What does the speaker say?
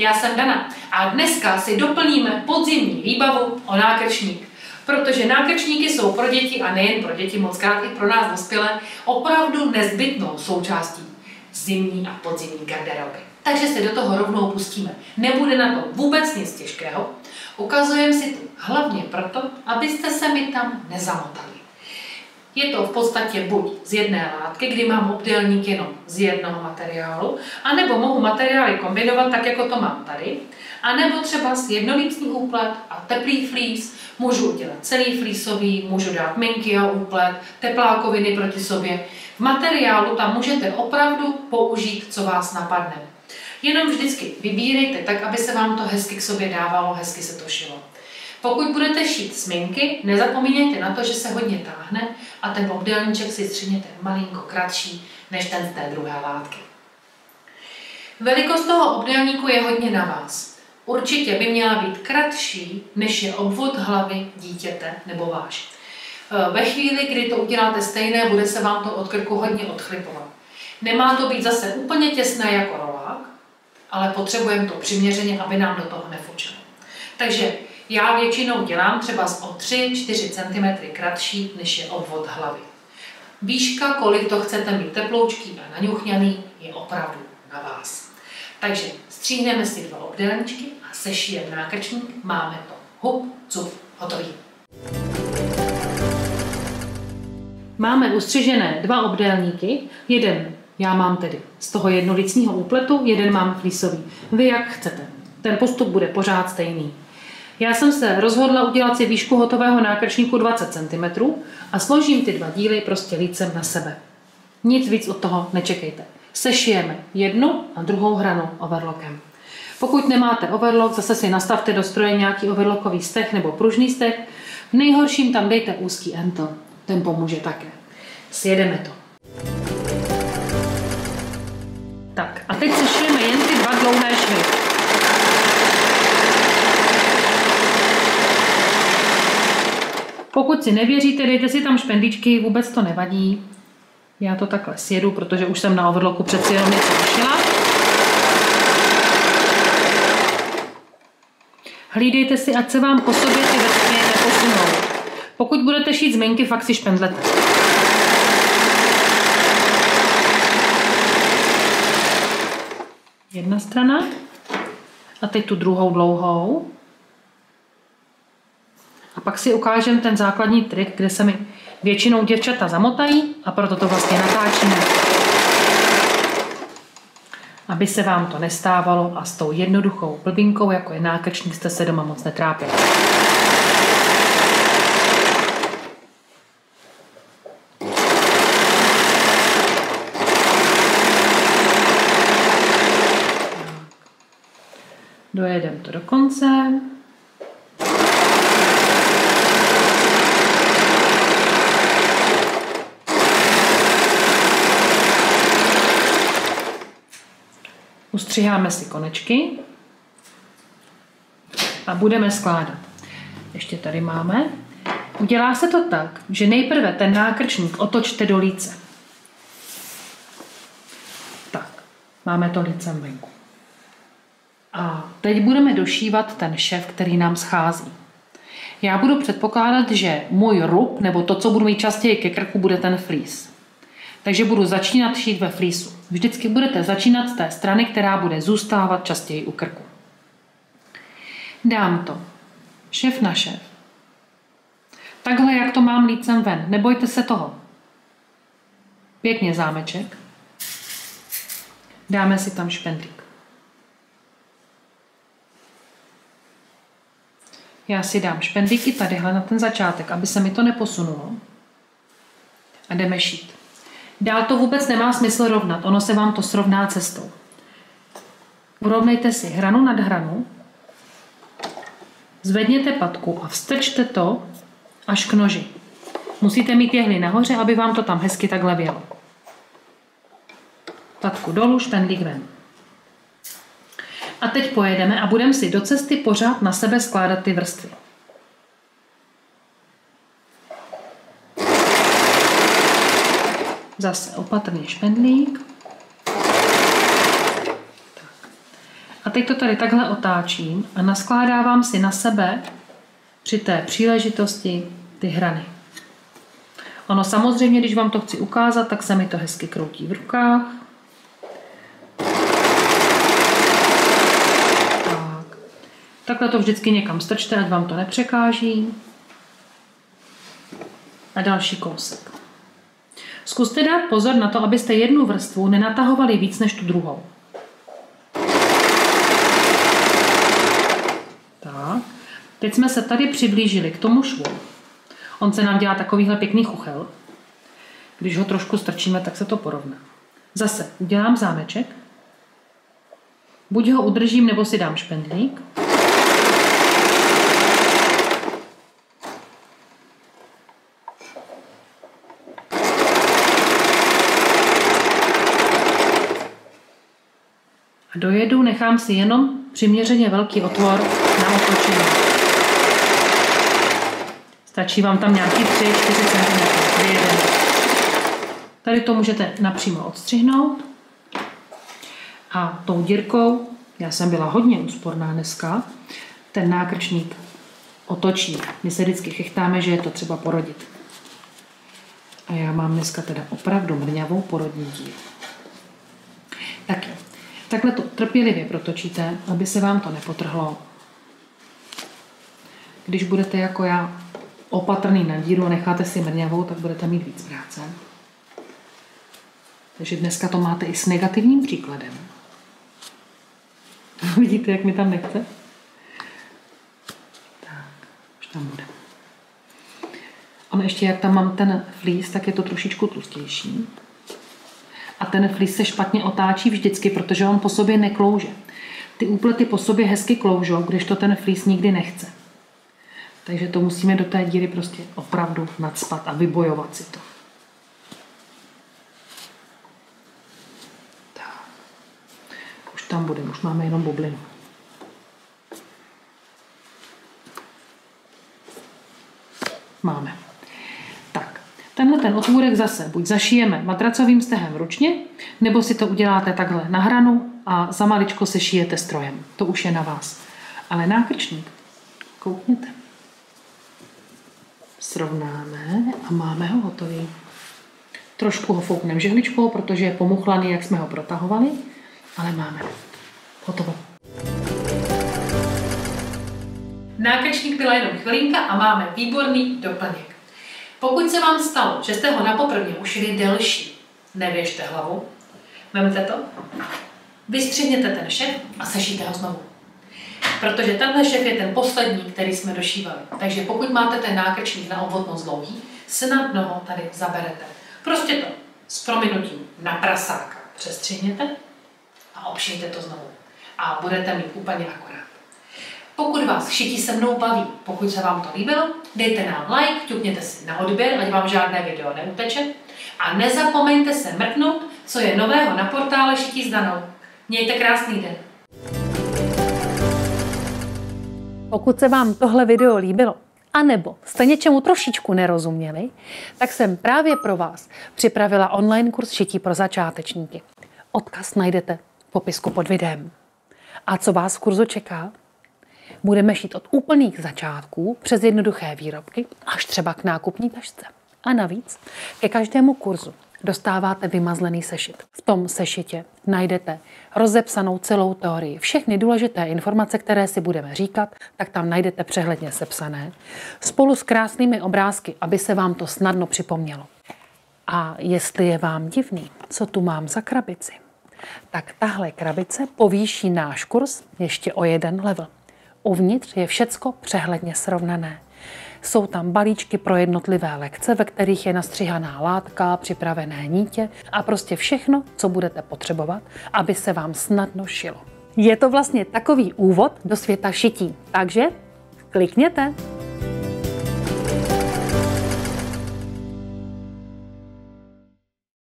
já jsem Dana a dneska si doplníme podzimní výbavu o nákrčník. Protože nákrčníky jsou pro děti a nejen pro děti, mockrát i pro nás dospělé, opravdu nezbytnou součástí zimní a podzimní garderoby. Takže se do toho rovnou pustíme. Nebude na to vůbec nic těžkého. Ukazujeme si to hlavně proto, abyste se mi tam nezamotali. Je to v podstatě buď z jedné látky, kdy mám obdélník jenom z jednoho materiálu, anebo mohu materiály kombinovat tak, jako to mám tady, anebo třeba z jednolícný úplet a teplý flíz, můžu udělat celý flísový, můžu dát minký a úplet, teplákoviny proti sobě. V materiálu tam můžete opravdu použít, co vás napadne. Jenom vždycky vybírejte tak, aby se vám to hezky k sobě dávalo, hezky se to šilo. Pokud budete šít sminky, nezapomínejte na to, že se hodně táhne a ten obdélníček si střihněte malinko kratší než ten z té druhé látky. Velikost toho obdélníku je hodně na vás. Určitě by měla být kratší, než je obvod hlavy dítěte nebo váš. Ve chvíli, kdy to uděláte stejné, bude se vám to od krku hodně odchlipovat. Nemá to být zase úplně těsné jako rolák, ale potřebujeme to přiměřeně, aby nám do toho nefučilo. Takže já většinou dělám třeba o 3-4 cm kratší, než je obvod hlavy. Výška, kolik to chcete mít teploučký a naňuchňaný, je opravdu na vás. Takže stříhneme si 2 obdélníčky a sešijeme nákrčník. Máme to. Hup, cup, hotový. Máme ustřižené 2 obdélníky. Jeden já mám tedy z toho jednolicního úpletu, jeden mám flísový. Vy jak chcete. Ten postup bude pořád stejný. Já jsem se rozhodla udělat si výšku hotového nákrčníku 20 cm a složím ty 2 díly prostě lícem na sebe. Nic víc od toho nečekejte. Sešijeme jednu a druhou hranu overlockem. Pokud nemáte overlock, zase si nastavte do stroje nějaký overlockový steh nebo pružný steh. V nejhorším tam dejte úzký entel. Ten pomůže také. Sjedeme to. Tak a teď sešijeme jen ty 2 dlouhé švy. Pokud si nevěříte, dejte si tam špendlíčky, vůbec to nevadí. Já to takhle sjedu, protože už jsem na overlocku přeci jenom něco ušila. Hlídejte si, ať se vám po sobě ty vrstvy neposunou. Pokud budete šít zmenky, fakt si špendlete. Jedna strana a teď tu druhou dlouhou. A pak si ukážem ten základní trik, kde se mi většinou děvčata zamotají a proto to vlastně natáčíme. Aby se vám to nestávalo a s tou jednoduchou blbinkou, jako je nákrčník, jste se doma moc netrápili. Dojedeme to do konce. Ustřiháme si konečky a budeme skládat. Ještě tady máme. Udělá se to tak, že nejprve ten nákrčník otočte do líce. Tak, máme to lícem venku. A teď budeme došívat ten šev, který nám schází. Já budu předpokládat, že můj rub, nebo to, co budu mít častěji ke krku, bude ten flís. Takže budu začínat šít ve flísu. Vždycky budete začínat z té strany, která bude zůstávat častěji u krku. Dám to šev na šev. Takhle, jak to mám lícem ven. Nebojte se toho. Pěkně zámeček. Dáme si tam špendlík. Já si dám špendlíky tadyhle na ten začátek, aby se mi to neposunulo. A jdeme šít. Dál to vůbec nemá smysl rovnat, ono se vám to srovná cestou. Urovnejte si hranu nad hranu, zvedněte patku a vstrčte to až k noži. Musíte mít jehly nahoře, aby vám to tam hezky takhle vělo. Patku dolů, špendlík ven. A teď pojedeme a budeme si do cesty pořád na sebe skládat ty vrstvy. Zase opatrně špendlík. Tak. A teď to tady takhle otáčím a naskládávám si na sebe při té příležitosti ty hrany. Ono samozřejmě, když vám to chci ukázat, tak se mi to hezky kroutí v rukách. Tak. Takhle to vždycky někam strčte, ať vám to nepřekáží. A další kousek. Zkuste dát pozor na to, abyste jednu vrstvu nenatahovali víc než tu druhou. Tak. Teď jsme se tady přiblížili k tomu švu. On se nám dělá takovýhle pěkný chuchel. Když ho trošku strčíme, tak se to porovná. Zase udělám zámeček. Buď ho udržím, nebo si dám špendlík. A dojedu, nechám si jenom přiměřeně velký otvor na otočení. Stačí vám tam nějaký 3-4 cm. Tady to můžete napřímo odstřihnout. A tou dírkou, já jsem byla hodně úsporná dneska, ten nákrčník otočí. My se vždycky chechtáme, že je to třeba porodit. A já mám dneska teda opravdu mrňavou porodní díru. Tak jo. Takhle to trpělivě protočíte, aby se vám to nepotrhlo. Když budete jako já opatrný na díru a necháte si mrňavou, tak budete mít víc práce. Takže dneska to máte i s negativním příkladem. Vidíte, jak mi tam nechce? Tak, už tam bude. Ono ještě, jak tam mám ten flís, tak je to trošičku tlustější. A ten flís se špatně otáčí vždycky, protože on po sobě neklouže. Ty úplety po sobě hezky kloužou, když to ten flís nikdy nechce. Takže to musíme do té díry prostě opravdu nacpat a vybojovat si to. Tak. Už tam budeme, už máme jenom bublinu. Máme. Tenhle ten otvůrek zase buď zašijeme matracovým stehem ručně, nebo si to uděláte takhle na hranu a za maličko se šijete strojem. To už je na vás. Ale nákrčník, koukněte. Srovnáme a máme ho hotový. Trošku ho foukneme žehličkou, protože je pomuchlaný, jak jsme ho protahovali, ale máme hotovo. Nákrčník byla jenom chvilinka a máme výborný doplněk. Pokud se vám stalo, že jste ho napoprvé ušili delší, nevěžte hlavu, vemte to, vystřihněte ten šev a sešijte ho znovu. Protože tenhle šev je ten poslední, který jsme došívali. Takže pokud máte ten nákrčník na obvodnost dlouhý, snadno ho tady zaberete. Prostě to s prominutím na prasáka přestřihněte a obšijte to znovu. A budete mít úplně akorát. Pokud vás šití se mnou baví, pokud se vám to líbilo, dejte nám like, ťukněte si na odběr, ať vám žádné video neuteče. A nezapomeňte se mrknout, co je nového na portále Šití s Danou. Mějte krásný den. Pokud se vám tohle video líbilo, anebo jste něčemu trošičku nerozuměli, tak jsem právě pro vás připravila online kurz šití pro začátečníky. Odkaz najdete v popisku pod videem. A co vás v kurzu čeká? Budeme šít od úplných začátků přes jednoduché výrobky až třeba k nákupní tašce. A navíc ke každému kurzu dostáváte vymazlený sešit. V tom sešitě najdete rozepsanou celou teorii. Všechny důležité informace, které si budeme říkat, tak tam najdete přehledně sepsané, spolu s krásnými obrázky, aby se vám to snadno připomnělo. A jestli je vám divný, co tu mám za krabici, tak tahle krabice povýší náš kurz ještě o jeden level. Uvnitř je všecko přehledně srovnané. Jsou tam balíčky pro jednotlivé lekce, ve kterých je nastřihaná látka, připravené nítě a prostě všechno, co budete potřebovat, aby se vám snadno šilo. Je to vlastně takový úvod do světa šití, takže klikněte!